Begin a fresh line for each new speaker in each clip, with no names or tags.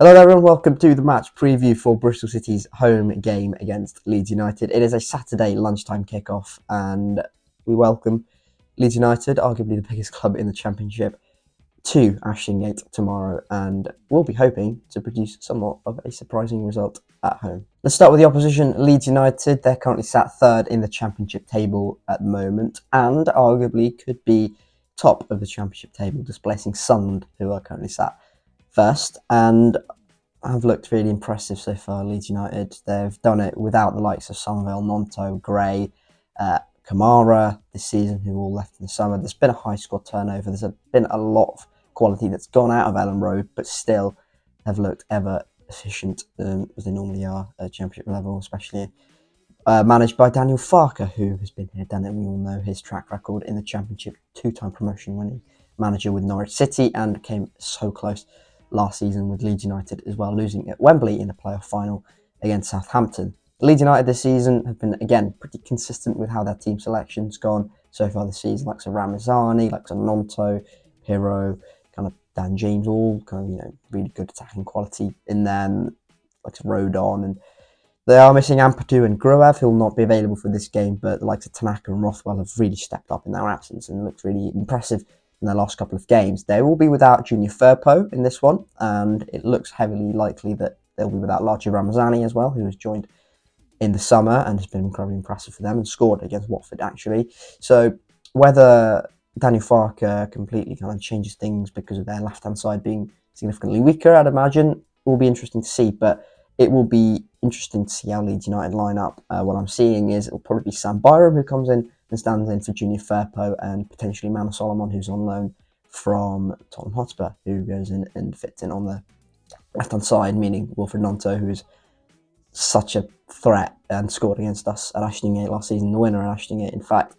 Hello everyone, welcome to the match preview for Bristol City's home game against Leeds United. It is a Saturday lunchtime kickoff and we welcome Leeds United, arguably the biggest club in the Championship, to Ashton Gate tomorrow, and we'll be hoping to produce somewhat of a surprising result at home. Let's start with the opposition, Leeds United. They're currently sat third in the Championship table at the moment and arguably could be top of the Championship table, displacing Sunderland, who are currently sat first, and have looked really impressive so far, Leeds United. They've done it without the likes of Somerville, Nonto, Gray, Kamara this season, who all left in the summer. There's been a high squad turnover. There's been a lot of quality that's gone out of Ellen Road, but still have looked ever efficient as they normally are at Championship level, especially managed by Daniel Farke, who has been here, done it. We all know his track record in the Championship, two-time promotion winning manager with Norwich City, and came so close last season with Leeds United as well, losing at Wembley in the playoff final against Southampton. Leeds United this season have been, again, pretty consistent with how their team selection's gone so far this season, like Ramazani, like Nonto, Hero, kind of Dan James, all kind of, really good attacking quality in them, like Rodon, and they are missing Ampadu and Gruev, who will not be available for this game, but the likes of Tanaka and Rothwell have really stepped up in their absence and looked really impressive in their last couple of games. They will be without Junior Firpo in this one, and it looks heavily likely that they'll be without Largi Ramazani as well, who has joined in the summer and has been incredibly impressive for them and scored against Watford, actually. So whether Daniel Farke completely kind of changes things because of their left-hand side being significantly weaker, I'd imagine, will be interesting to see, but it will be interesting to see how Leeds United line up. What I'm seeing is it will probably be Sam Byram who comes in and stands in for Junior Firpo, and potentially Manu Solomon, who's on loan from Tottenham Hotspur, who goes in and fits in on the left-hand side, meaning Wilfred Nonto, who is such a threat and scored against us at Ashton Gate last season, the winner at Ashton Gate, in fact,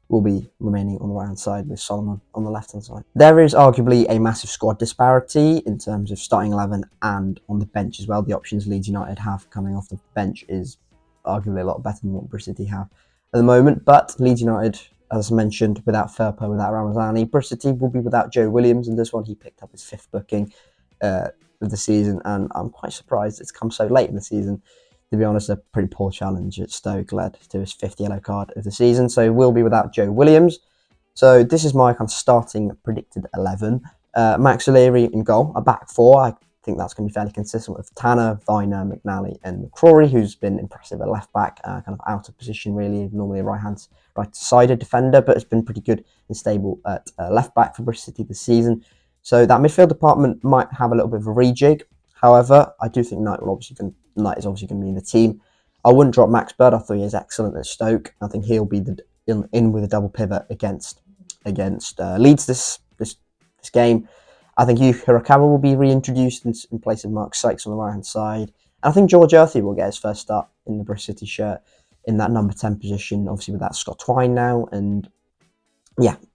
will be remaining on the right-hand side with Solomon on the left-hand side. There is arguably a massive squad disparity in terms of starting 11 and on the bench as well. The options Leeds United have coming off the bench is arguably a lot better than what Bristol City have at the moment, but Leeds United, as mentioned, without Firpo, without Ramazani. Bristol City will be without Joe Williams, and this one he picked up his fifth booking of the season, and I'm quite surprised it's come so late in the season. To be honest, a pretty poor challenge at Stoke led to his fifth yellow card of the season, so he will be without Joe Williams. So this is my kind of starting predicted 11. Max O'Leary in goal, a back four. I think that's going to be fairly consistent with Tanner, Viner, McNally and McCrory, who's been impressive at left back, kind of out of position really, normally a right-sided defender, but has been pretty good and stable at left back for Bristol City this season. So that midfield department might have a little bit of a rejig. However, I do think Knight is obviously going to be in the team. I wouldn't drop Max Bird. I thought he is excellent at Stoke. I think he'll be in with a double pivot against Leeds this game. I think Hugh Hirakawa will be reintroduced in place of Mark Sykes on the right hand side. And I think George Earthy will get his first start in the Bristol City shirt in that number 10 position. Obviously without Scott Twine now, and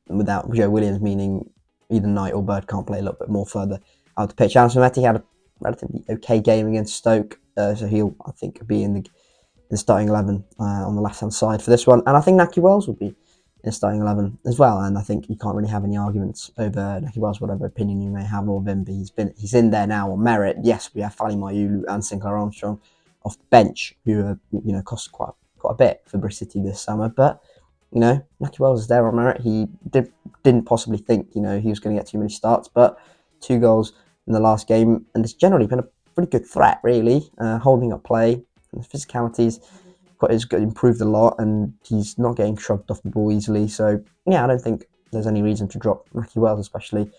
without Joe Williams, meaning either Knight or Bird can't play a little bit more further out the pitch. Alison Metty had a relatively okay game against Stoke, so he'll, I think, be in the starting 11 on the left-hand side for this one. And I think Nahki Wells will be in the starting 11 as well, and I think you can't really have any arguments over Nahki Wells, whatever opinion you may have of him, but he's in there now on merit. Yes, we have Fally Mayulu and Sinclair Armstrong off the bench, who have cost quite a bit for Bristol City this summer, but Nahki Wells is there on merit. He didn't possibly think he was going to get too many starts, but 2 goals in the last game, and it's generally been a pretty good threat, really, holding up play, and the physicality's improved a lot, and he's not getting shrugged off the ball easily. So I don't think there's any reason to drop Nahki Wells, especially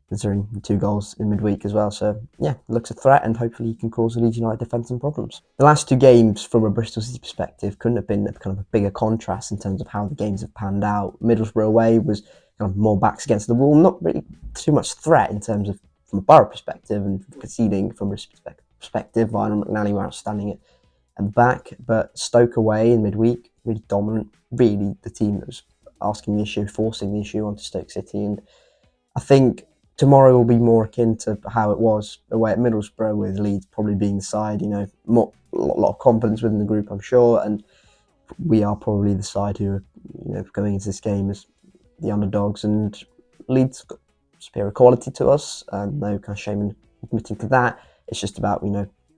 considering the 2 goals in midweek as well. So looks a threat, and hopefully he can cause the Leeds United defence some problems. The last 2 games from a Bristol City perspective couldn't have been kind of a bigger contrast in terms of how the games have panned out. Middlesbrough away was kind of more backs against the wall, not really too much threat in terms of from a Borough perspective, and conceding from a perspective. Viner and McNally were outstanding at the back, but Stoke away in midweek, really dominant, really the team that was asking the issue, forcing the issue onto Stoke City, and I think tomorrow will be more akin to how it was away at Middlesbrough, with Leeds probably being the side, a lot of confidence within the group, I'm sure, and we are probably the side who are going into this game as the underdogs, and Leeds got superior quality to us, and no kind of shame in admitting to that. It's just about,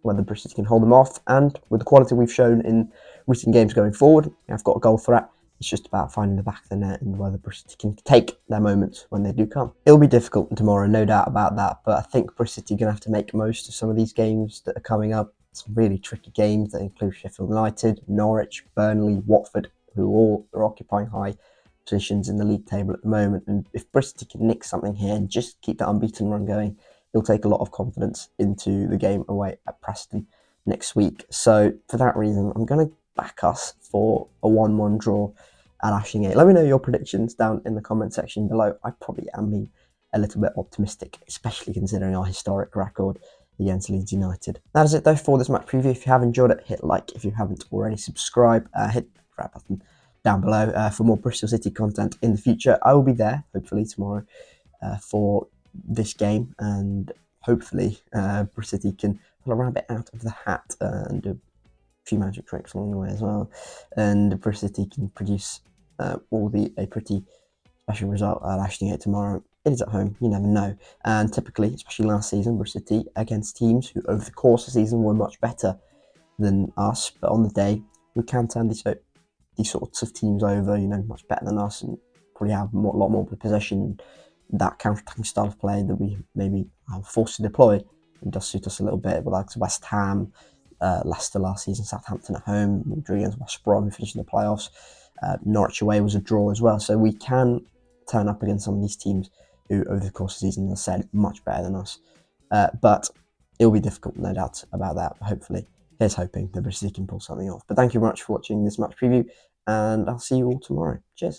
whether Bristol can hold them off. And with the quality we've shown in recent games going forward, I've got a goal threat. It's just about finding the back of the net and whether Bristol can take their moments when they do come. It'll be difficult tomorrow, no doubt about that, but I think Bristol are going to have to make most of some of these games that are coming up. Some really tricky games that include Sheffield United, Norwich, Burnley, Watford, who all are occupying high positions in the league table at the moment. And if Bristol can nick something here and just keep that unbeaten run going, it'll take a lot of confidence into the game away at Preston next week. So for that reason, I'm going to back us for a 1-1 draw at Ashton Gate. Let me know your predictions down in the comment section below. I probably am being a little bit optimistic, especially considering our historic record against Leeds United. That is it though for this match preview. If you have enjoyed it, hit like. If you haven't already, subscribe. Hit the red button down below for more Bristol City content in the future. I will be there hopefully tomorrow for this game, and hopefully Bristol City can pull a rabbit out of the hat and do a few magic tricks along the way as well, and Bristol City can produce a pretty special result at Ashton Gate tomorrow. It is at home, you never know. And typically, especially last season, Bristol City against teams who over the course of the season were much better than us, but on the day we can turn these sorts of teams over, much better than us, and probably have a lot more possession. That counter-attacking style of play that we maybe are forced to deploy, it does suit us a little bit. But like West Ham, Leicester last season, Southampton at home, we drew against West Brom, we finished in the playoffs. Norwich away was a draw as well. So we can turn up against some of these teams who, over the course of the season, as I said, much better than us. But it'll be difficult, no doubt about that. But hopefully, here's hoping that Bristol can pull something off. But thank you very much for watching this match preview, and I'll see you all tomorrow. Cheers.